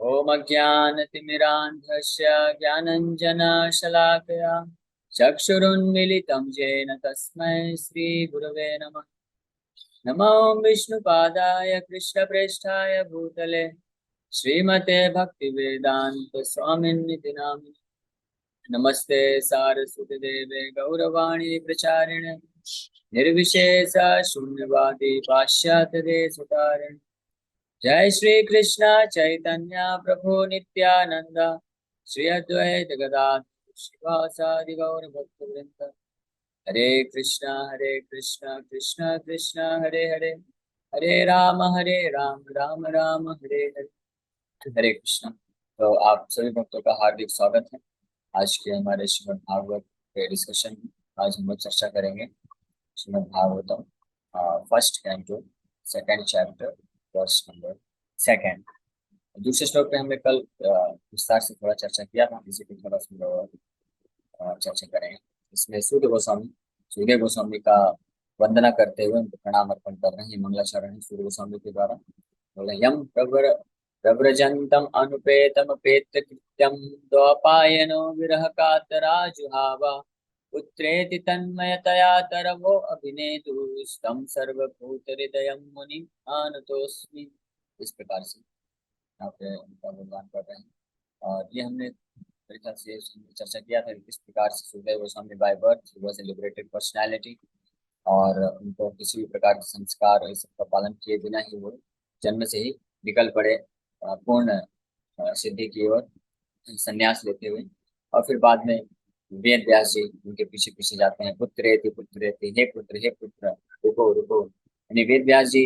ॐ अज्ञानतिमिरान्धस्य ज्ञानञ्जनशलाकया चक्षुरुन्मिलितं येन तस्मै श्रीगुरवे नमः। नमो विष्णुपादाय कृष्णप्रेष्ठाय भूतले श्रीमते भक्तिवेदान्त स्वामिन्निति नामिने। नमस्ते सारस्वतीदेवे गौरवाणी प्रचारिणे निर्विशेष शून्यवादी पाश्चात्यदेशतारिणे। जय श्री कृष्ण चैतन्य प्रभु नित्यानंद श्री अद्वैत गदाधर श्रीवासादि गौर भक्तवृंद। हरे कृष्ण कृष्ण कृष्ण हरे हरे, हरे राम राम राम हरे हरे। हरे कृष्ण। तो आप सभी भक्तों का हार्दिक स्वागत है आज के हमारे श्रीमद् भागवत के डिस्कशन में। आज हम लोग चर्चा करेंगे Shrimad Bhagavatam first canto second chapter verse number second. दूसरे श्लोक पे हमने कल विस्तार से थोड़ा चर्चा किया था, इसी पे थोड़ा सा चर्चा करेंगे। इसमें सूर्य गोस्वामी का वंदना करते हुए उनको प्रणाम अर्पण कर रहे हैं, मंगलाचरण है सूर्य गोस्वामी के द्वारा। बोले यम प्रव्रजंतम अनुपेतम पेत कृत्यम द्वपायनो विरह कातराजुहावा पुत्रेति तन्मयतया तरवो अभिनेदुस्तं सर्वभूत हृदयं मुनिम् आनतोस्मि। इस प्रकार से यहाँ पे उनका गुणगान कर रहे हैं। और ये हमने मेरे ख्याल से चर्चा किया था कि किस प्रकार से Sukhdev Goswami by birth he was a liberated personality, और उनको किसी भी प्रकार के संस्कार इस सब का पालन किए बिना ही वो जन्म से ही निकल पड़े पूर्ण सिद्धि की ओर संन्यास लेते हुए। और फिर बाद में वेद व्यास जी उनके पीछे पीछे जाते हैं, पुत्रेति हे पुत्र रुको रुको। यानी वेद व्यास जी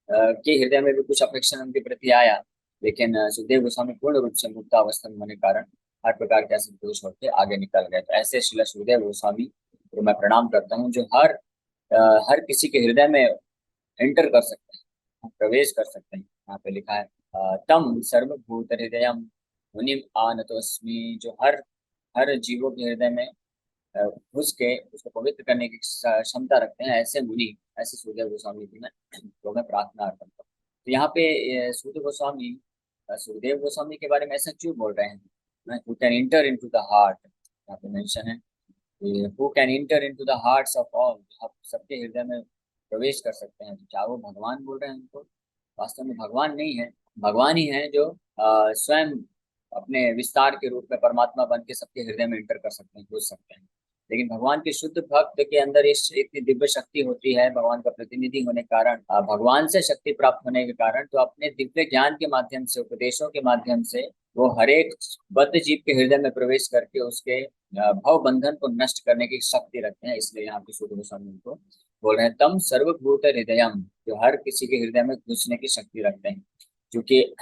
के हृदय में भी कुछ अपेक्षा उनके प्रति आया, लेकिन सुखदेव गोस्वामी पूर्ण रूप से मुक्त अवस्था में होने के कारण हर प्रकार के ऐसे दोष होते आगे निकल गए। तो ऐसे श्रील सुखदेव गोस्वामी को मैं प्रणाम करता हूँ, जो हर किसी के हृदय में एंटर कर सकते हैं, प्रवेश कर सकते हैं। यहाँ पे लिखा है तम सर्वभूत हृदय मुनिम आनतोस्मि, जो हर हर जीवों के हृदय में घुस के उसको पवित्र करने की क्षमता रखते हैं, ऐसे मुनि, ऐसे सूर्य गोस्वामी की मैं प्रार्थना अर्पण करता हूँ। तो यहाँ पे सूर्य गोस्वामी सुखदेव गोस्वामी के बारे में ऐसा क्यों बोल रहे हैं? Who can inter into the heart, यहाँ पे मेंशन है who can inter into the hearts of all, आप सबके हृदय में प्रवेश कर सकते हैं। तो क्या वो भगवान बोल रहे हैं उनको? वास्तव में भगवान नहीं है, भगवान ही है जो स्वयं अपने विस्तार के रूप में परमात्मा बन के सबके हृदय में एंटर कर सकते हैं, घुस सकते हैं। लेकिन भगवान के शुद्ध भक्त के अंदर इस इतनी दिव्य शक्ति होती है, भगवान का प्रतिनिधि होने के कारण, भगवान से शक्ति प्राप्त होने के कारण, तो अपने दिव्य ज्ञान के माध्यम से, उपदेशों के माध्यम से वो हर एक बद्ध जीव के हृदय में प्रवेश करके उसके भव बंधन को नष्ट करने की शक्ति रखते हैं। इसलिए यहाँ पे सूर्य गोस्वामी उनको बोल रहे हैं तम सर्वभूत हृदयम, जो हर किसी के हृदय में घुसने की शक्ति रखते हैं। क्योंकि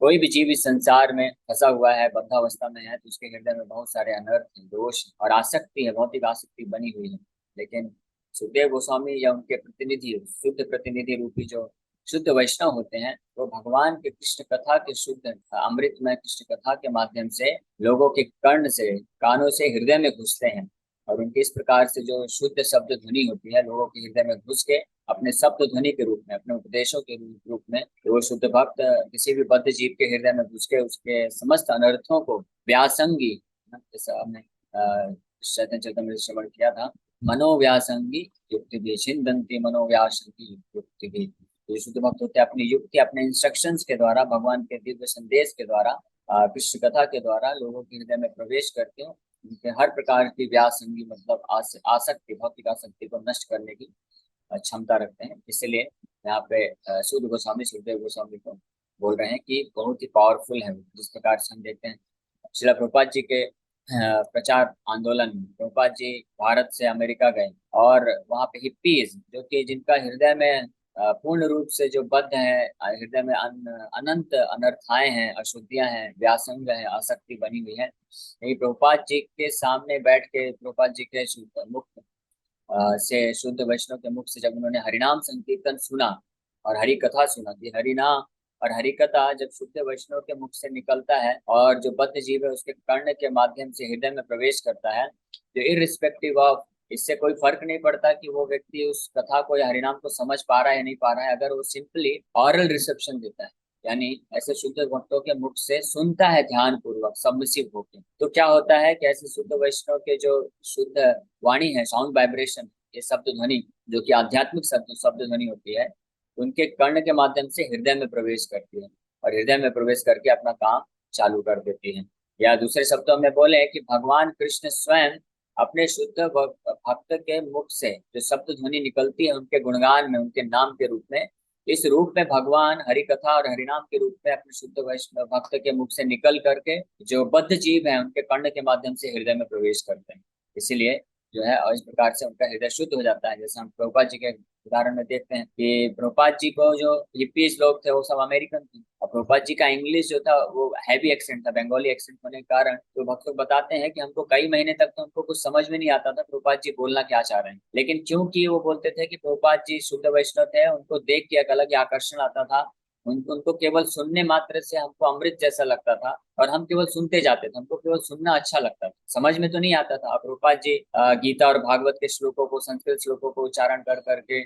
कोई भी जीव इस संसार में फंसा हुआ है, बद्धावस्था में है, तो उसके हृदय में बहुत सारे अनर्थ हैं, दोष और आसक्ति है, भौतिक आसक्ति बनी हुई है। लेकिन सुखदेव गोस्वामी या उनके प्रतिनिधि, शुद्ध प्रतिनिधि रूपी जो शुद्ध वैष्णव होते हैं, वो भगवान के कृष्ण कथा के शुद्ध अमृतमय कृष्ण कथा के माध्यम से लोगों के कर्ण से, कानों से हृदय में घुसते हैं। और उनके इस प्रकार से जो शुद्ध शब्द ध्वनि होती है, लोगों के हृदय में घुस के अपने शब्द ध्वनि के रूप में, अपने उपदेशों के रूप में, वो शुद्ध भक्त किसी भी बद्ध जीव के हृदय में घुस के उसके समस्त अनर्थों को व्यासंगी, जैसा हमने चैतन्य चरितमृत में श्रवण किया था, मनोव्यासंगी युक्ति भी छिंदंती मनोव्यासंगी युक्ति भी। तो शुद्ध भक्त होते अपनी युक्ति, अपने इंस्ट्रक्शंस के द्वारा, भगवान के दिव्य संदेश के द्वारा, कृष्ण कथा के द्वारा लोगों के हृदय में प्रवेश करते हो, उनके हर प्रकार की व्यासंगी मतलब आसक्ति, भौतिक आसक्ति को नष्ट करने की क्षमता रखते हैं। इसलिए यहाँ पे सूर्य गोस्वामी, सुखदेव गोस्वामी को बोल रहे हैं कि बहुत ही पावरफुल है। जिस प्रकार से हम देखते हैं श्रील प्रभुपाद जी के प्रचार आंदोलन में, प्रभुपाद जी भारत से अमेरिका गए और वहाँ पे हिप्पीज, जो कि जिनका हृदय में पूर्ण रूप से जो बद्ध है, हृदय में अनंत अनर्थाएं हैं, अशुद्धियां हैं, व्यासंग है, आसक्ति बनी हुई है, यही प्रभुपाद जी के सामने बैठ के, प्रभुपाद जी के मुख से, शुद्ध वैष्णव के मुख से जब उन्होंने हरिनाम संकीर्तन सुना और हरि कथा सुना, कि हरिनाम और हरि कथा जब शुद्ध वैष्णव के मुख से निकलता है और जो बद्ध जीव है उसके कर्ण के माध्यम से हृदय में प्रवेश करता है, तो इररिस्पेक्टिव ऑफ, इससे कोई फर्क नहीं पड़ता कि वो व्यक्ति उस कथा को या हरिनाम को समझ पा रहा है या नहीं पा रहा है, अगर वो सिंपली ऑरल रिसेप्शन देता है, यानी ऐसे शुद्ध भक्तों के मुख से सुनता है ध्यान पूर्वक सबमिसिव होकर, तो क्या होता है कि ऐसे शुद्ध वैष्णव के जो शुद्ध वाणी है, साउंड वाइब्रेशन, ये शब्द ध्वनि जो कि आध्यात्मिक शब्द शब्द ध्वनि होती है, उनके कर्ण के माध्यम से हृदय में प्रवेश करती है और हृदय में प्रवेश करके अपना काम चालू कर देती है। या दूसरे शब्दों में बोले कि भगवान कृष्ण स्वयं अपने शुद्ध भक्त के मुख से जो शब्द ध्वनि निकलती है उनके गुणगान में, उनके नाम के रूप में, इस रूप में भगवान हरि कथा और हरिनाम के रूप में अपने शुद्ध वैष्णव भक्त के मुख से निकल करके जो बद्ध जीव है उनके कर्ण के माध्यम से हृदय में प्रवेश करते हैं। इसीलिए जो है, और इस प्रकार से उनका हृदय शुद्ध हो जाता है। जैसे हम प्रभुपाद जी के उदाहरण में देखते हैं कि प्रभुपाद जी को जो हिप्पीज लोग थे वो सब अमेरिकन थे, और प्रभुपाद जी का इंग्लिश जो था वो हैवी एक्सेंट था, बंगाली एक्सेंट होने के कारण तो भक्त लोग बताते हैं कि हमको कई महीने तक तो हमको कुछ समझ में नहीं आता था प्रभुपाद जी बोलना क्या चाह रहे हैं। लेकिन क्योंकि वो बोलते थे कि प्रभुपाद जी शुद्ध वैष्णव थे, उनको देख के एक अलग ही आकर्षण आता था, उनको केवल सुनने मात्र से हमको अमृत जैसा लगता था, और हम केवल सुनते जाते थे, हमको केवल सुनना अच्छा लगता था, समझ में तो नहीं आता था। अब रूपा जी गीता और भागवत के श्लोकों को, संस्कृत श्लोकों को उच्चारण कर करके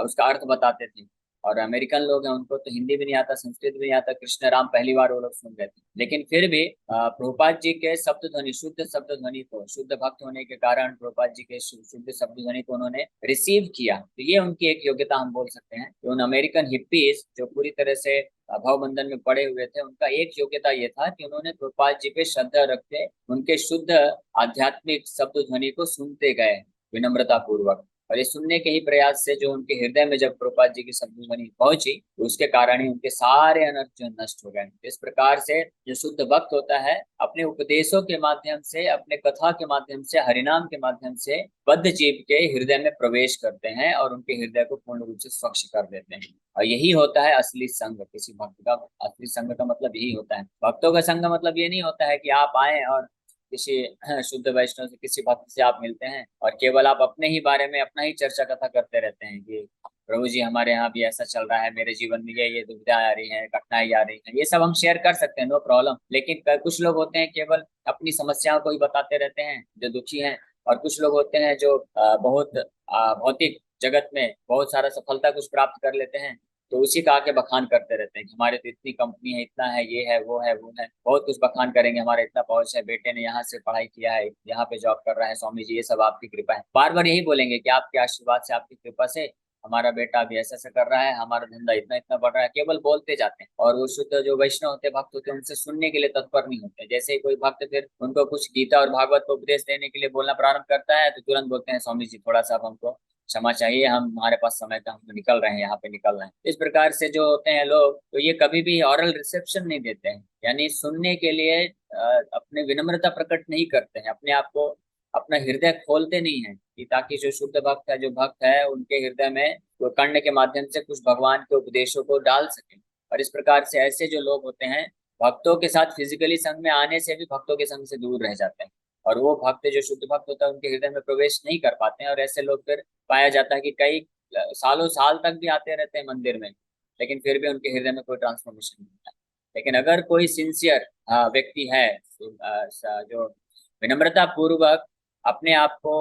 उसका अर्थ बताते थे। और अमेरिकन लोग हैं, उनको तो हिंदी भी नहीं आता, संस्कृत भी नहीं आता, कृष्ण राम पहली बार वो लोग सुन रहे थे, लेकिन फिर भी प्रभुपाद जी के शब्द ध्वनि, शुद्ध शब्द ध्वनि को, शुद्ध भक्त होने के कारण प्रभुपाद जी के शुद्ध शब्द ध्वनि को उन्होंने रिसीव किया। तो ये उनकी एक योग्यता हम बोल सकते हैं कि उन अमेरिकन हिप्पीज जो पूरी तरह से भाव बंधन में पड़े हुए थे, उनका एक योग्यता ये था कि उन्होंने प्रभुपाद जी पे श्रद्धा रखते उनके शुद्ध आध्यात्मिक शब्द ध्वनि को सुनते गए विनम्रता पूर्वक। और ये सुनने के ही प्रयास से जो उनके हृदय में जब प्रभुपाद जी की शब्द ध्वनि पहुंची, तो उसके कारण ही उनके सारे अनर्थ जो नष्ट हो गए। इस प्रकार से जो शुद्ध भक्त होता है, अपने उपदेशों के माध्यम से, अपने कथा के माध्यम से, हरिनाम के माध्यम से बद्ध जीव के हृदय में प्रवेश करते हैं और उनके हृदय को पूर्ण रूप से स्वच्छ कर देते हैं। और यही होता है असली संग। किसी भक्त का असली संग का मतलब यही होता है। भक्तों का संग मतलब ये नहीं होता है कि आप आए और किसी शुद्ध वैष्णव से, किसी भक्त से आप मिलते हैं और केवल आप अपने ही बारे में, अपना ही चर्चा कथा करते रहते हैं कि प्रभु जी हमारे यहाँ भी ऐसा चल रहा है, मेरे जीवन में ये दुविधा आ रही है, कठिनाई आ रही है, ये सब हम शेयर कर सकते हैं, नो प्रॉब्लम। लेकिन कुछ लोग होते हैं केवल अपनी समस्याओं को ही बताते रहते हैं, जो दुखी हैं। और कुछ लोग होते हैं जो बहुत भौतिक जगत में बहुत सारा सफलता कुछ प्राप्त कर लेते हैं, तो उसी का आके बखान करते रहते हैं कि हमारे तो इतनी कंपनी है, इतना है, ये है, वो है, वो है, बहुत कुछ बखान करेंगे, हमारा इतना पहुंच है, बेटे ने यहाँ से पढ़ाई किया है, यहाँ पे जॉब कर रहा है, स्वामी जी ये सब आपकी कृपा है। बार बार यही बोलेंगे कि आपके आशीर्वाद से, आपकी कृपा से हमारा बेटा अभी ऐसा ऐसा कर रहा है, हमारा धंधा इतना इतना बढ़ रहा है, केवल बोलते जाते हैं। और वो शुद्ध जो वैष्णव होते, भक्त होते हैं, उनसे सुनने के लिए तत्पर नहीं होते। जैसे ही कोई भक्त फिर उनको कुछ गीता और भागवत को उपदेश देने के लिए बोलना प्रारंभ करता है, तो तुरंत बोलते हैं स्वामी जी थोड़ा सा हमको क्षमा चाहिए, हम हमारे पास समय का, हम निकल रहे हैं, यहाँ पे निकल रहे हैं। इस प्रकार से जो होते हैं लोग, तो ये कभी भी ऑरल रिसेप्शन नहीं देते हैं, यानी सुनने के लिए अपने विनम्रता प्रकट नहीं करते हैं, अपने आप को, अपना हृदय खोलते नहीं है कि ताकि जो शुद्ध भक्त है, जो भक्त है, उनके हृदय में वो कर्ण के माध्यम से कुछ भगवान के उपदेशों को डाल सके। और इस प्रकार से ऐसे जो लोग होते हैं, भक्तों के साथ फिजिकली संग में आने से भी भक्तों के संग से दूर रह जाते हैं, और वो भक्त जो शुद्ध भक्त होता है उनके हृदय में प्रवेश नहीं कर पाते हैं। और ऐसे लोग फिर पाया जाता है कि कई सालों साल तक भी आते रहते हैं मंदिर में, लेकिन फिर भी उनके हृदय में कोई ट्रांसफॉर्मेशन नहीं होता है। लेकिन अगर कोई सिंसियर व्यक्ति है, जो विनम्रता पूर्वक अपने आप को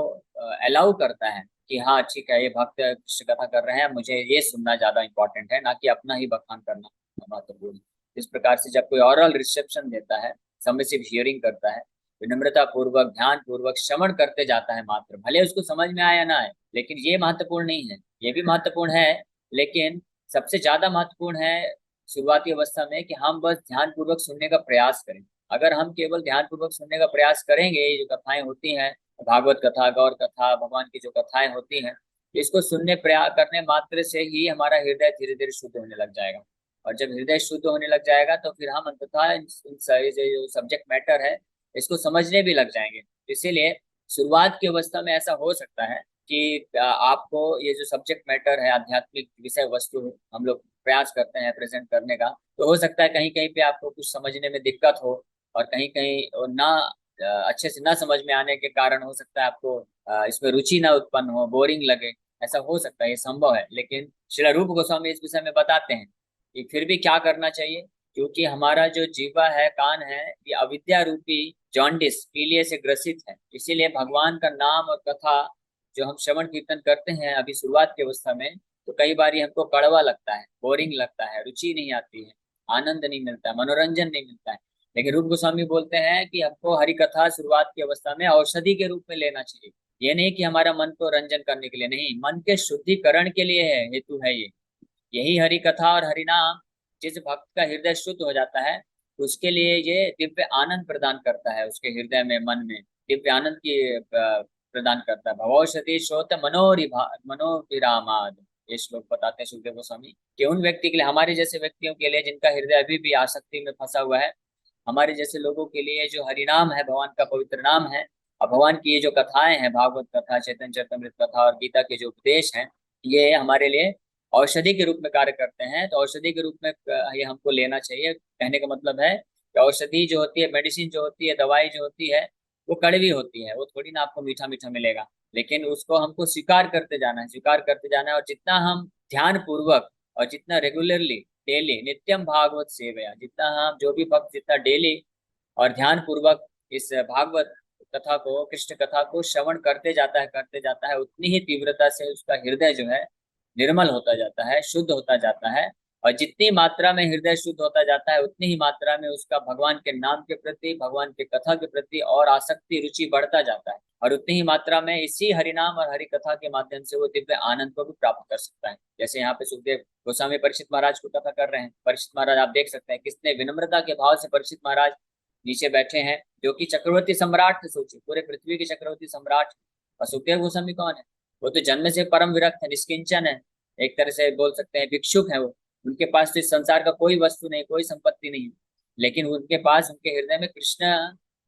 अलाउ करता है कि हाँ ठीक है, ये भक्त कृष्ण कथा कर रहे हैं, मुझे ये सुनना ज्यादा इंपॉर्टेंट है, ना कि अपना ही बखान करना महत्वपूर्ण। इस प्रकार से जब कोई ऑरल रिसेप्शन देता है, सबमिसिव हियरिंग करता है, विनम्रता पूर्वक, ध्यान पूर्वक श्रवण करते जाता है मात्र, भले उसको समझ में आया ना आए, लेकिन ये महत्वपूर्ण नहीं है, ये भी महत्वपूर्ण है, लेकिन सबसे ज्यादा महत्वपूर्ण है शुरुआती अवस्था में कि हम बस ध्यान पूर्वक सुनने का प्रयास करें। अगर हम केवल ध्यान पूर्वक सुनने का प्रयास करेंगे, ये जो कथाएं होती हैं, भागवत कथा, गौर कथा, भगवान की जो कथाएं होती हैं, इसको सुनने प्रयास करने मात्र से ही हमारा हृदय धीरे धीरे शुद्ध होने लग जाएगा। और जब हृदय शुद्ध होने लग जाएगा तो फिर हम अंततः इन सारी जो सब्जेक्ट मैटर है इसको समझने भी लग जाएंगे। इसीलिए शुरुआत की अवस्था में ऐसा हो सकता है कि आपको ये जो सब्जेक्ट मैटर है, आध्यात्मिक विषय वस्तु हम लोग प्रयास करते हैं प्रेजेंट करने का, तो हो सकता है कहीं कहीं पे आपको कुछ समझने में दिक्कत हो, और कहीं कहीं ना अच्छे से ना समझ में आने के कारण हो सकता है आपको इसमें रुचि ना उत्पन्न हो, बोरिंग लगे। ऐसा हो सकता है, ये संभव है। लेकिन श्रील रूप गोस्वामी इस विषय में बताते हैं कि फिर भी क्या करना चाहिए, क्योंकि हमारा जो जीवा है, कान है, ये अविद्या रूपी जॉन्डिस, पीलिया से ग्रसित है। इसीलिए भगवान का नाम और कथा जो हम श्रवण कीर्तन करते हैं अभी शुरुआत की अवस्था में, तो कई बार हमको कड़वा लगता है, बोरिंग लगता है, रुचि नहीं आती है। आनंद नहीं मिलता है, मनोरंजन नहीं मिलता है। लेकिन रूप गोस्वामी बोलते हैं कि हमको हरि कथा शुरुआत की अवस्था में औषधि के रूप में लेना चाहिए। ये नहीं कि हमारा मन को रंजन करने के लिए, नहीं, मन के शुद्धिकरण के लिए है, हेतु है ये। यही हरि कथा और हरि नाम जिस भक्त का हृदय शुद्ध हो जाता है, उसके लिए ये दिव्य आनंद प्रदान करता है, उसके हृदय में, मन में दिव्य आनंद की प्रदान करता है। भवौषधि श्रोत मनोविरामाद, ये श्लोक बताते हैं सुखदेव गोस्वामी कि उन व्यक्ति के लिए, हमारे जैसे व्यक्तियों के लिए जिनका हृदय अभी भी आसक्ति में फंसा हुआ है, हमारे जैसे लोगों के लिए जो हरिनाम है, भगवान का पवित्र नाम है, और भगवान की ये जो कथाएं हैं, भागवत कथा, चैतन्य चरितमृत कथा और गीता के जो उपदेश हैं, ये हमारे लिए औषधि के रूप में कार्य करते हैं। तो औषधि के रूप में ये हमको लेना चाहिए। कहने का मतलब है कि औषधि जो होती है, मेडिसिन जो होती है, दवाई जो होती है, वो कड़वी होती है, वो थोड़ी ना आपको मीठा मीठा मिलेगा। लेकिन उसको हमको स्वीकार करते जाना है, स्वीकार करते जाना है। और जितना हम ध्यान पूर्वक और जितना रेगुलरली, डेली नित्यम भागवत सेवया, जितना हम, जो भी भक्त जितना डेली और ध्यान पूर्वक इस भागवत कथा को, कृष्ण कथा को श्रवण करते जाता है, करते जाता है, उतनी ही तीव्रता से उसका हृदय जो है निर्मल होता जाता है, शुद्ध होता जाता है। और जितनी मात्रा में हृदय शुद्ध होता जाता है, उतनी ही मात्रा में उसका भगवान के नाम के प्रति, भगवान के कथा के प्रति और आसक्ति, रुचि बढ़ता जाता है। और उतनी ही मात्रा में इसी हरिनाम और हरि कथा के माध्यम से वो दिव्य आनंद को भी प्राप्त कर सकता है। जैसे यहाँ पे सुखदेव गोस्वामी परीक्षित महाराज को कथा कर रहे हैं। परीक्षित महाराज आप देख सकते हैं कितने विनम्रता के भाव से परीक्षित महाराज नीचे बैठे हैं, जो कि चक्रवर्ती सम्राट थे। सोचिए, पूरे पृथ्वी के चक्रवर्ती सम्राट। और सुखदेव गोस्वामी कौन है? वो तो जन्म से परम विरक्त है, निष्किंचन है, एक तरह से बोल सकते हैं भिक्षुक है वो। उनके पास तो इस संसार का कोई वस्तु नहीं, कोई संपत्ति नहीं, लेकिन उनके पास, उनके हृदय में कृष्ण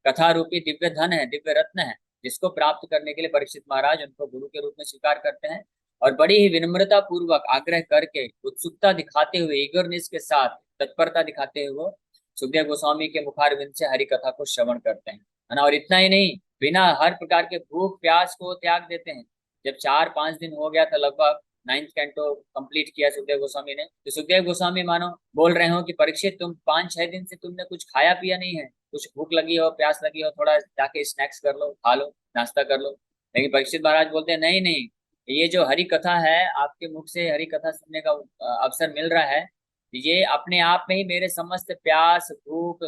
कथा रूपी दिव्य धन है, दिव्य रत्न है, जिसको प्राप्त करने के लिए परीक्षित महाराज उनको गुरु के रूप में स्वीकार करते हैं। और बड़ी ही विनम्रता पूर्वक, आग्रह करके, उत्सुकता दिखाते हुए, ईगरनेस के साथ, तत्परता दिखाते हुए वो सुखदेव गोस्वामी के मुखारविंद से हरि कथा को श्रवण करते हैं, है ना। और इतना ही नहीं, बिना हर प्रकार के भूख प्यास को त्याग देते हैं। जब 4-5 दिन हो गया था, लगभग 9th कैंटो कंप्लीट किया सुखदेव गोस्वामी ने, तो सुखदेव गोस्वामी मानो बोल रहे हो कि परीक्षित, तुम 5-6 दिन से तुमने कुछ खाया पिया नहीं है, कुछ भूख लगी हो, प्यास लगी हो, थोड़ा जाके स्नैक्स कर लो, खा लो, नाश्ता कर लो। लेकिन परीक्षित महाराज बोलते हैं नहीं नहीं, ये जो हरि कथा है, आपके मुख से हरि कथा सुनने का अवसर मिल रहा है, ये अपने आप में ही मेरे समस्त प्यास, भूख,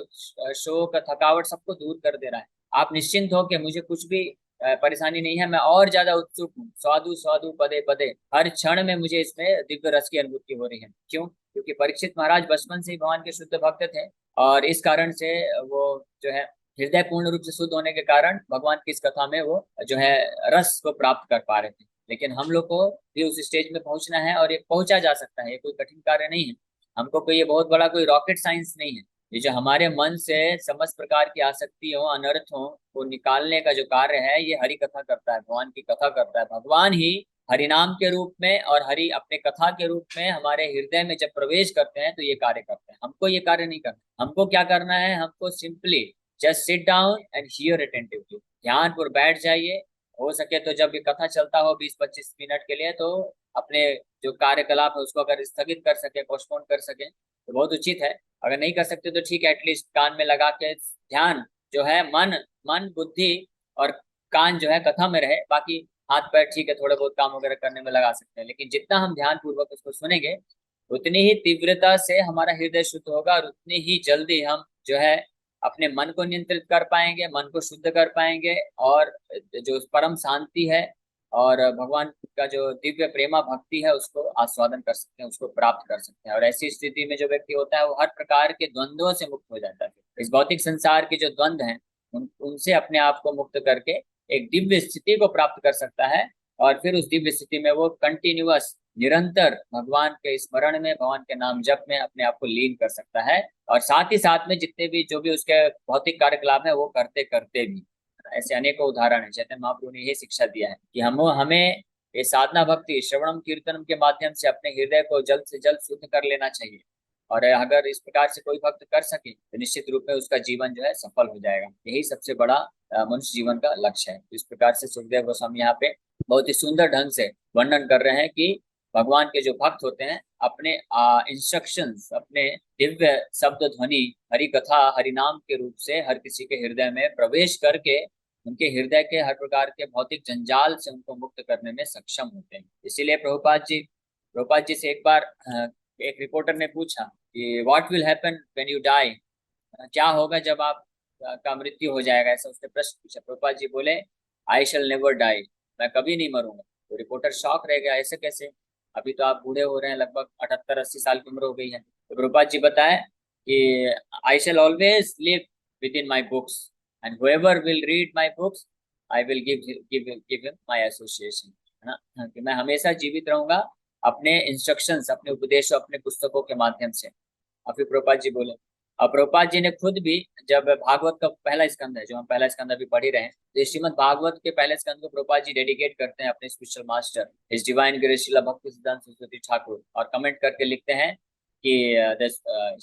शोक, थकावट सबको दूर कर दे रहा है। आप निश्चिंत हो कि मुझे कुछ भी परेशानी नहीं है, मैं और ज्यादा उत्सुक हूँ। स्वादु स्वादु पदे पदे, हर क्षण में मुझे इसमें दिव्य रस की अनुभूति हो रही है। क्यों? क्योंकि परीक्षित महाराज बचपन से ही भगवान के शुद्ध भक्त थे, और इस कारण से वो जो है हृदय पूर्ण रूप से शुद्ध होने के कारण भगवान की इस कथा में वो जो है रस को प्राप्त कर पा रहे थे। लेकिन हम लोग को भी उस स्टेज में पहुंचना है, और ये पहुंचा जा सकता है, ये कोई कठिन कार्य नहीं है। हमको कोई ये बहुत बड़ा कोई रॉकेट साइंस नहीं है। ये जो हमारे मन से समस्त प्रकार की आसक्ति हो, अनर्थ हो, को निकालने का जो कार्य है, ये हरि कथा करता है, भगवान की कथा करता है। भगवान ही हरिनाम के रूप में और हरि अपने कथा के रूप में हमारे हृदय में जब प्रवेश करते हैं, तो ये कार्य करते हैं। हमको ये कार्य नहीं करना। हमको क्या करना है? हमको simply just sit down and here attentively, ध्यान पर बैठ जाइए। हो सके तो जब ये कथा चलता हो 20-25 मिनट के लिए, तो अपने जो कार्यकलाप है उसको अगर स्थगित कर सके, पोस्टपोन कर सके, तो बहुत उचित है। अगर नहीं कर सकते तो ठीक है, एटलीस्ट कान में लगा के ध्यान जो है, मन मन बुद्धि और कान जो है कथा में रहे। बाकी हाथ पैर ठीक है, थोड़े बहुत काम वगैरह करने में लगा सकते हैं, लेकिन जितना हम ध्यान पूर्वक उसको सुनेंगे, उतनी ही तीव्रता से हमारा हृदय शुद्ध होगा, और उतनी ही जल्दी हम जो है अपने मन को नियंत्रित कर पाएंगे, मन को शुद्ध कर पाएंगे, और जो परम शांति है और भगवान का जो दिव्य प्रेमा भक्ति है, उसको आस्वादन कर सकते हैं, उसको प्राप्त कर सकते हैं। और ऐसी स्थिति में जो व्यक्ति होता है, वो हर प्रकार के द्वंद्वों से मुक्त हो जाता है। इस भौतिक संसार के जो द्वंद्व हैं, उनसे अपने आप को मुक्त करके एक दिव्य स्थिति को प्राप्त कर सकता है। और फिर उस दिव्य स्थिति में वो कंटिन्यूअस, निरंतर भगवान के स्मरण में, भगवान के नाम जप में अपने आप को लीन कर सकता है। और साथ ही साथ में जितने भी जो भी उसके भौतिक कार्यकलाप है, वो करते करते भी। ऐसे अनेकों उदाहरण है। चैतन्य महाप्रभु ने ये शिक्षा दिया है कि हम हमें ये साधना भक्ति, श्रवणम कीर्तनम के माध्यम से अपने हृदय को जल्द से जल्द शुद्ध कर लेना चाहिए। और अगर इस प्रकार से कोई भक्त कर सके, तो निश्चित रूप में उसका जीवन जो है सफल हो जाएगा। यही सबसे बड़ा मनुष्य जीवन का लक्ष्य है। इस प्रकार से सुखदेव गोस्वामी यहाँ पे बहुत ही सुंदर ढंग से वर्णन कर रहे हैं कि भगवान के जो भक्त होते हैं, अपने इंस्ट्रक्शंस, अपने दिव्य शब्द ध्वनि, हरि कथा, हरि नाम के रूप से हर किसी के हृदय में प्रवेश करके उनके हृदय के हर प्रकार के भौतिक जंजाल से उनको मुक्त करने में सक्षम होते हैं। इसीलिए प्रभुपाद जी से एक बार एक रिपोर्टर ने पूछा कि what will happen when you die, क्या होगा जब आप का मृत्यु हो जाएगा, ऐसा उसने प्रश्न पूछा। प्रभुपाद जी बोले आई शैल नेवर डाई, मैं कभी नहीं मरूंगा। तो रिपोर्टर शॉक रह गया, ऐसे कैसे, अभी तो आप बूढ़े हो रहे हैं, लगभग 78-80 साल की उम्र हो गई है। तो प्रभुपाद जी बताए कि I shall always live within my books and whoever will read my books I will give him my association, है ना, हाँ, कि मैं हमेशा जीवित रहूंगा अपने इंस्ट्रक्शंस, अपने उपदेशों, अपने पुस्तकों के माध्यम से। और फिर प्रभुपाद जी बोले, और प्रभुपाद जी ने खुद भी, जब भागवत का पहला स्कंद है, जो हम पहला स्कंद अभी पढ़ ही रहे हैं, तो श्रीमद् भागवत के पहले स्कंद को प्रभुपाद जी डेडिकेट करते हैं अपने spiritual master his divine grace Srila Bhakti Siddhanta Saraswati Thakur, और कमेंट करके लिखते हैं कि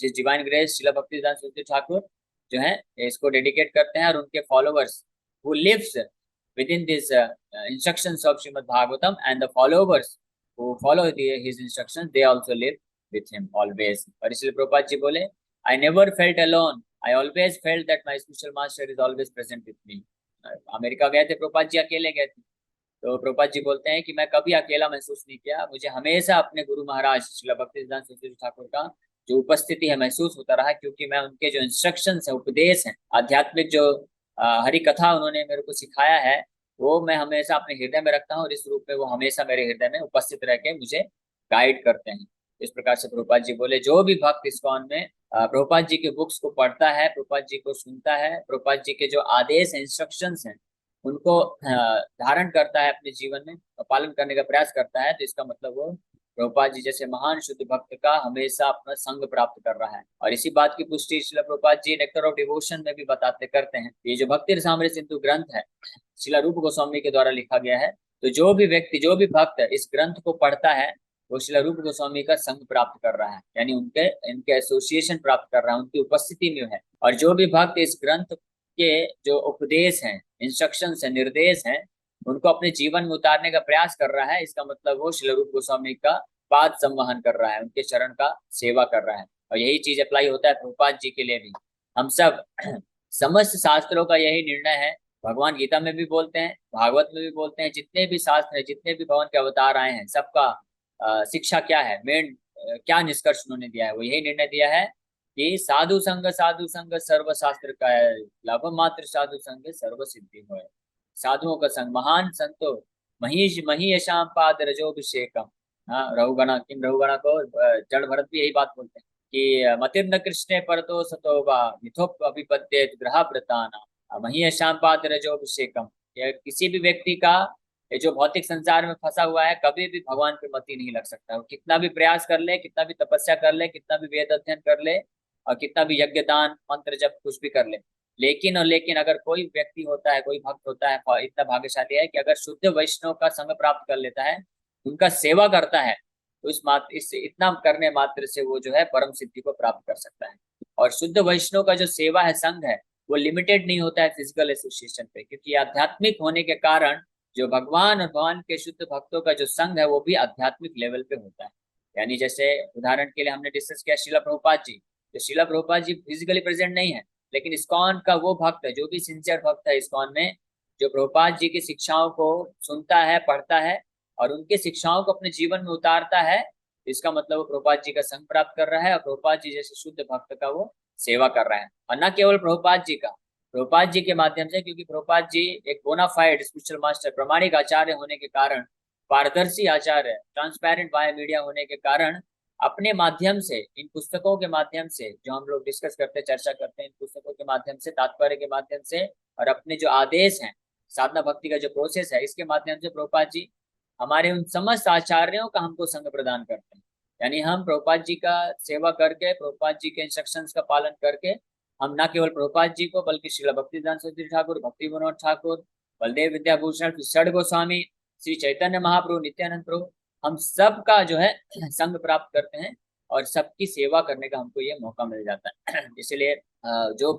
his divine grace Srila Bhakti Siddhanta Saraswati Thakur जो है इसको डेडिकेट करते हैं, और उनके followers who lives within these instructions of Srimad Bhagavatam, and the followers who follow his instructions, they also live with him always. और इसलिए प्रभुपाद जी बोले I never felt alone, I always felt that my spiritual master is always present with me. America गए थे प्रभुपाद जी, अकेले गए थे, तो प्रभुपाद जी बोलते हैं कि मैं कभी अकेला महसूस नहीं किया, मुझे हमेशा अपने गुरु महाराज श्रील भक्तिसिद्धांत सरस्वती ठाकुर का जो उपस्थिति है महसूस होता रहा, क्योंकि मैं उनके जो इंस्ट्रक्शंस है, उपदेश है, आध्यात्मिक जो हरि कथा उन्होंने मेरे को सिखाया है, वो मैं हमेशा अपने हृदय में रखता हूँ, और इस रूप में वो हमेशा मेरे हृदय में उपस्थित रह के मुझे गाइड करते हैं। इस प्रकार से प्रभुपाद जी बोले जो भी भक्त इस्कॉन में प्रभुपाद जी के बुक्स को पढ़ता है, प्रभुपाद जी को सुनता है, प्रभुपाद जी के जो आदेश है, इंस्ट्रक्शंस हैं, उनको धारण करता है अपने जीवन में और पालन करने का प्रयास करता है, तो इसका मतलब वो प्रभुपाद जी जैसे महान शुद्ध भक्त का हमेशा अपना संग प्राप्त कर रहा है। और इसी बात की पुष्टि Srila Prabhupada ji nectar of devotion में भी बताते करते हैं। ये जो भक्ति रसामृत सिंधु ग्रंथ है, श्रील रूप गोस्वामी के द्वारा लिखा गया है, तो जो भी व्यक्ति, जो भी भक्त इस ग्रंथ को पढ़ता है, वो श्रील रूप गोस्वामी का संग प्राप्त कर रहा है, यानी उनके इनके एसोसिएशन प्राप्त कर रहा है, उनकी उपस्थिति में है। और जो भी भक्त इस ग्रंथ के जो उपदेश हैं, इंस्ट्रक्शंस हैं, निर्देश हैं, उनको अपने जीवन में उतारने का प्रयास कर रहा है, इसका मतलब वो श्रील रूप गोस्वामी का पाद संवहन कर रहा है, उनके चरण का सेवा कर रहा है। और यही चीज अप्लाई होता है प्रभुपाद जी के लिए भी। हम सब समस्त शास्त्रों का यही निर्णय है, भगवान गीता में भी बोलते हैं, भागवत में भी बोलते हैं, जितने भी शास्त्र है, जितने भी भगवान के अवतार आए हैं, सबका शिक्षा क्या है, मेन क्या निष्कर्ष उन्होंने दिया है, वो यही निर्णय दिया है कि साधु संग सर्व शास्त्र का है, लाभ मात्र साधु संग सर्व सिद्धि हो। साधुओं का संग, महान संतो महीश महीयशाम पाद रजोभिषेकम। हाँ, रघुगणा किम, रघुगणा को जड़ भरत भी यही बात बोलते हैं कि मतिर्न कृष्णे परतो सतो वा मिथोप अभिपद्येत ग्रह प्रताना महीयशाम पाद रजोभिषेकम। किसी भी व्यक्ति का ये जो भौतिक संसार में फंसा हुआ है, कभी भी भगवान पे मति नहीं लग सकता। वो कितना भी प्रयास कर ले, कितना भी तपस्या कर ले, कितना भी वेद अध्ययन कर ले, और कितना भी यज्ञ दान मंत्र जब कुछ भी कर ले, लेकिन अगर कोई व्यक्ति होता है, कोई भक्त होता है, इतना भाग्यशाली है कि अगर शुद्ध वैष्णव का संग प्राप्त कर लेता है, उनका सेवा करता है, तो इस इतना करने मात्र से वो जो है परम सिद्धि को प्राप्त कर सकता है। और शुद्ध वैष्णव का जो सेवा है, संग है, वो लिमिटेड नहीं होता है फिजिकल एसोसिएशन पे, क्योंकि आध्यात्मिक होने के कारण जो भगवान और भगवान के शुद्ध भक्तों का जो संग है, वो भी आध्यात्मिक लेवल पे होता है। यानी जैसे उदाहरण के लिए हमने डिस्कस किया श्रीला प्रभुपाद जी, तो श्रीला प्रभुपाद जी फिजिकली प्रेजेंट नहीं है, लेकिन इस्कॉन का वो भक्त है, जो भी सिंसियर भक्त है इस्कॉन में, जो प्रभुपाद जी की शिक्षाओं को सुनता है, पढ़ता है, और उनके शिक्षाओं को अपने जीवन में उतारता है, इसका मतलब वो प्रभुपाद जी का संग प्राप्त कर रहा है, और प्रभुपाद जी जैसे शुद्ध भक्त का वो सेवा कर रहा है। और न केवल प्रभुपाद जी का, प्रभुपाद जी के माध्यम से, क्योंकि प्रभुपाद जी एक बोनाफाइड स्पिरिचुअल मास्टर, प्रामाणिक आचार्य होने के कारण, पारदर्शी आचार्य, ट्रांसपेरेंट वाया मीडिया होने के कारण, अपने माध्यम से, इन पुस्तकों के माध्यम से जो हम लोग डिस्कस करते हैं, चर्चा करते हैं, इन पुस्तकों के माध्यम से, तात्पर्य के माध्यम से, और अपने जो आदेश हैं, साधना भक्ति का जो प्रोसेस है, इसके माध्यम से प्रभुपाद जी हमारे उन समस्त आचार्यों का हमको संग प्रदान करते हैं। यानी हम प्रभुपाद जी का सेवा करके, प्रभुपाद जी के इंस्ट्रक्शंस का पालन करके, हम न केवल प्रभुपाद जी को, बल्कि श्रील भक्तिसिद्धांत सरस्वती ठाकुर, भक्ति विनोद ठाकुर, बलदेव विद्याभूषण, षड गोस्वामी, श्री चैतन्य महाप्रभु, नित्यानंद प्रभु, हम सब का जो है संग प्राप्त करते हैं, और सबकी सेवा करने का हमको ये मौका मिल जाता है। इसलिए जो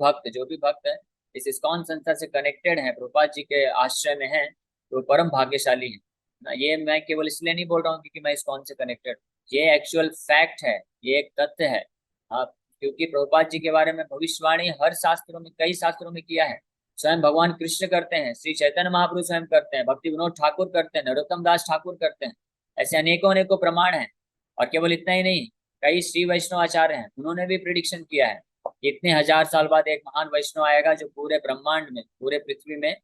भी भक्त है इस इस्कॉन संस्था से कनेक्टेड है, प्रभुपाद जी के आश्रय में है, तो परम भाग्यशाली है ना। ये मैं केवल इसलिए नहीं बोल रहा हूँ क्योंकि मैं इस्कॉन से कनेक्टेड, ये एक्चुअल फैक्ट है, ये एक तथ्य है। हाँ, क्योंकि प्रभुपाद जी के बारे में भविष्यवाणी हर शास्त्रों में, कई शास्त्रों में किया है। स्वयं भगवान कृष्ण करते हैं, श्री चैतन्य महाप्रभु स्वयं करते हैं, भक्ति विनोद ठाकुर करते हैं, नरोत्तम दास ठाकुर करते हैं, ऐसे अनेकों अनेकों प्रमाण हैं। और केवल इतना ही नहीं, कई श्री वैष्णव आचार्य हैं, उन्होंने भी प्रिडिक्शन किया है कि इतने हजार साल बाद एक महान वैष्णव आएगा जो पूरे ब्रह्मांड में, पूरे पृथ्वी में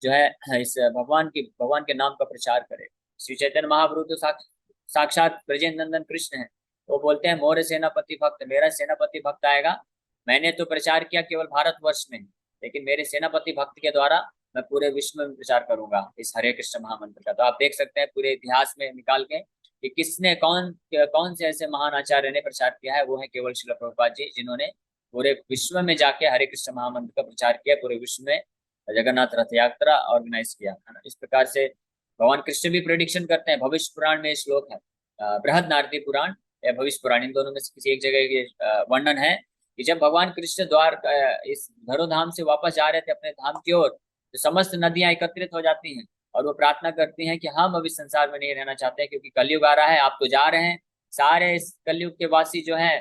जो है इस भगवान के नाम का प्रचार करे। श्री चैतन्य महाप्रभु तो साक्षात ब्रजेंद्र नंदन कृष्ण है। वो बोलते हैं मोर सेनापति भक्त, मेरा सेनापति भक्त आएगा। मैंने तो प्रचार किया केवल भारतवर्ष में, लेकिन मेरे सेनापति भक्त के द्वारा मैं पूरे विश्व में प्रचार करूंगा इस हरे कृष्ण महामंत्र का। तो आप देख सकते हैं पूरे इतिहास में निकाल के कि किसने कौन कौन से ऐसे महान आचार्य ने प्रचार किया है। वो है केवल श्रील प्रभुपाद जी, जिन्होंने पूरे विश्व में जाके हरे कृष्ण महामंत्र का प्रचार किया, पूरे विश्व में जगन्नाथ रथ यात्रा ऑर्गेनाइज किया, है ना। इस प्रकार से भगवान कृष्ण भी प्रेडिक्शन करते हैं। भविष्य पुराण में श्लोक है, बृहद नारदी पुराण या भविष्य पुराण, इन दोनों में से किसी एक जगह ये वर्णन है कि जब भगवान कृष्ण द्वार इस धरोधाम से वापस जा रहे थे अपने धाम की ओर, तो समस्त नदियां एकत्रित हो जाती हैं और वो प्रार्थना करती हैं कि हम अभी संसार में नहीं रहना चाहते क्योंकि कलयुग आ रहा है, आप तो जा रहे हैं। सारे इस कलयुग के वासी जो है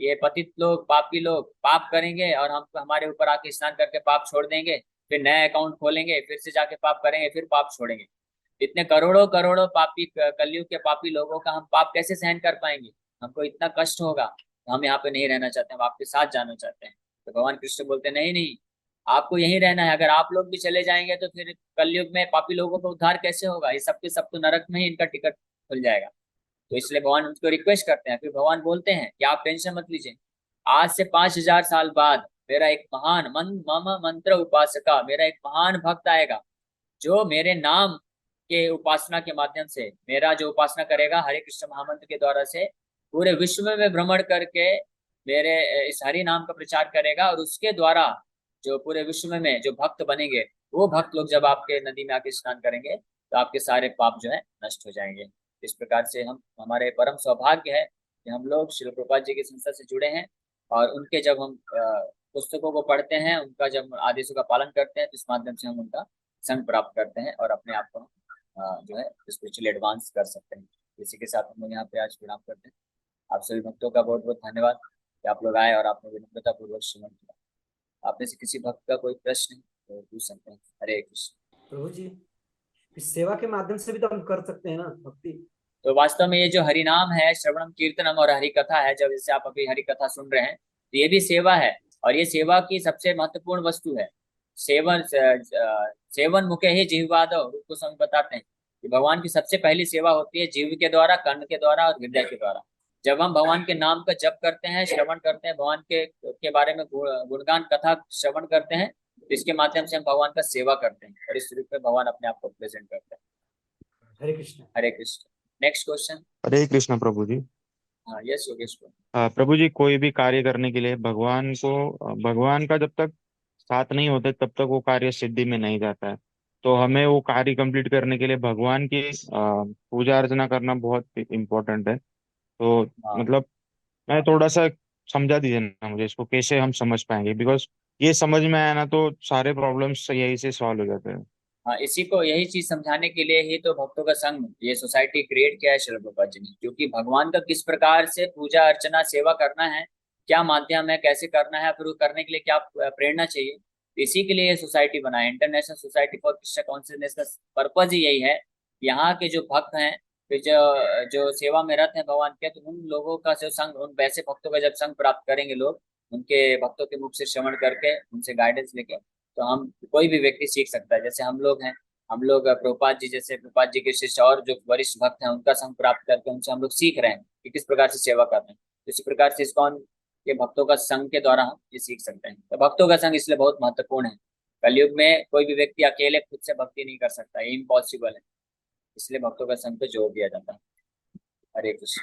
ये पतित लोग, पापी लोग पाप करेंगे और हम हमारे ऊपर आके स्नान करके पाप छोड़ देंगे, फिर नया अकाउंट खोलेंगे, फिर से जाके पाप करेंगे, फिर पाप छोड़ेंगे। इतने करोड़ों करोड़ों पापी कलयुग के पापी लोगों का हम पाप कैसे सहन कर पाएंगे, हमको इतना कष्ट होगा, तो हम यहाँ पे नहीं रहना चाहते, हम आपके साथ जाना चाहते हैं। तो भगवान कृष्ण बोलते नहीं नहीं, आपको यहीं रहना है। अगर आप लोग भी चले जाएंगे तो फिर कलयुग में पापी लोगों का उद्धार कैसे होगा, ये सबके सब तो नरक में ही इनका टिकट खुल जाएगा। तो इसलिए भगवान उनको रिक्वेस्ट करते हैं। फिर भगवान बोलते हैं कि आप टेंशन मत लीजिए, आज से 5000 साल बाद मेरा एक महान मम मंत्र उपासका, मेरा एक महान भक्त आएगा जो मेरे नाम के उपासना के माध्यम से, मेरा जो उपासना करेगा हरे कृष्ण महामंत्र के द्वारा से, पूरे विश्व में भ्रमण करके मेरे इस हरि नाम का प्रचार करेगा। और उसके द्वारा जो पूरे विश्व में जो भक्त बनेंगे, वो भक्त लोग जब आपके नदी में आके स्नान करेंगे तो आपके सारे पाप जो है नष्ट हो जाएंगे। इस प्रकार से हम, हमारे परम सौभाग्य है कि हम लोग श्रील प्रभुपाद जी की संस्था से जुड़े हैं और उनके जब हम पुस्तकों को पढ़ते हैं, उनका जब आदेशों का पालन करते हैं, तो इस माध्यम से हम उनका संग प्राप्त करते हैं और अपने आप को जो है स्पिरिचुअली एडवांस कर सकते हैं। इसी के साथ हम लोग यहाँ पे आज विराम करते हैं। आप सभी भक्तों का बहुत बहुत धन्यवाद कि आप लोग आए और आपने विनम्रता पूर्वक श्रवण किया। आप में से किसी भक्त का कोई प्रश्न है तो पूछ सकते हैं। हरे कृष्ण। प्रभु जी, इस सेवा के माध्यम से भी तो हम कर सकते हैं ना भक्ति। तो वास्तव में ये जो हरि नाम है, श्रवणम कीर्तनम और हरि कथा है, जब जैसे आप अभी हरि कथा सुन रहे हैं, तो ये भी सेवा है। और ये सेवा की सबसे महत्वपूर्ण वस्तु है सेवन। सेवन मुखे ही जिह्वादो, उसको हम बताते हैं कि भगवान की सबसे पहली सेवा होती है जीव के द्वारा, कर्ण के द्वारा और हृदय के द्वारा। जब हम भगवान के नाम का जप करते हैं, श्रवण करते हैं, भगवान के बारे में गुणगान कथा श्रवण करते हैं, तो इसके माध्यम से हम भगवान का सेवा करते हैं और इस रूप में भगवान अपने आप को प्रेजेंट करते हैं। हरे कृष्ण। हरे कृष्ण। Next question. हरे कृष्ण प्रभु जी। हाँ, यस योगेश। प्रभु जी, कोई भी कार्य करने के लिए भगवान का जब तक साथ नहीं होते तब तक वो कार्य सिद्धि में नहीं जाता है। तो हमें वो कार्य कंप्लीट करने के लिए भगवान की पूजा अर्चना करना बहुत इम्पोर्टेंट है। तो हाँ मतलब मैं थोड़ा सा समझा दीजिए ना मुझे, इसको कैसे हम समझ पाएंगे, बिकॉज ये समझ में आया ना तो सारे प्रॉब्लम्स यही से सॉल्व हो जाते हैं। हाँ, इसी को, यही चीज समझाने के लिए ही तो भक्तों का संघ, ये सोसाइटी क्रिएट किया है श्रील प्रभुपाद जी ने, क्योंकि भगवान का किस प्रकार से पूजा अर्चना सेवा करना है, क्या माध्यम है, कैसे करना है, फिर वो करने के लिए क्या प्रेरणा चाहिए, तो इसी के लिए ये सोसाइटी बना है। International society for Krishna consciousness का पर्पज ही यही है। यहाँ के जो भक्त हैं, फिर जो जो सेवा में रत हैं भगवान के, तो उन लोगों का जो संग, उन वैसे भक्तों का जब संग प्राप्त करेंगे लोग, उनके भक्तों के मुख से श्रवण करके, उनसे गाइडेंस लेके, तो हम, कोई भी व्यक्ति सीख सकता है। जैसे हम लोग हैं, हम लोग प्रभुपाद जी जैसे, प्रभुपाद जी के शिष्य और जो वरिष्ठ भक्त हैं, उनका संग प्राप्त करके उनसे हम लोग सीख रहे हैं कि किस प्रकार से सेवा कर रहे हैं। तो इसी प्रकार से इस्कॉन के भक्तों का संग के द्वारा हम ये सीख सकते हैं। तो भक्तों का संग इसलिए बहुत महत्वपूर्ण है। कलयुग में कोई भी व्यक्ति अकेले खुद से भक्ति नहीं कर सकता, ये इम्पॉसिबल है। इसलिए भक्तों का संग पे जोर दिया जाता है। हरे कृष्ण।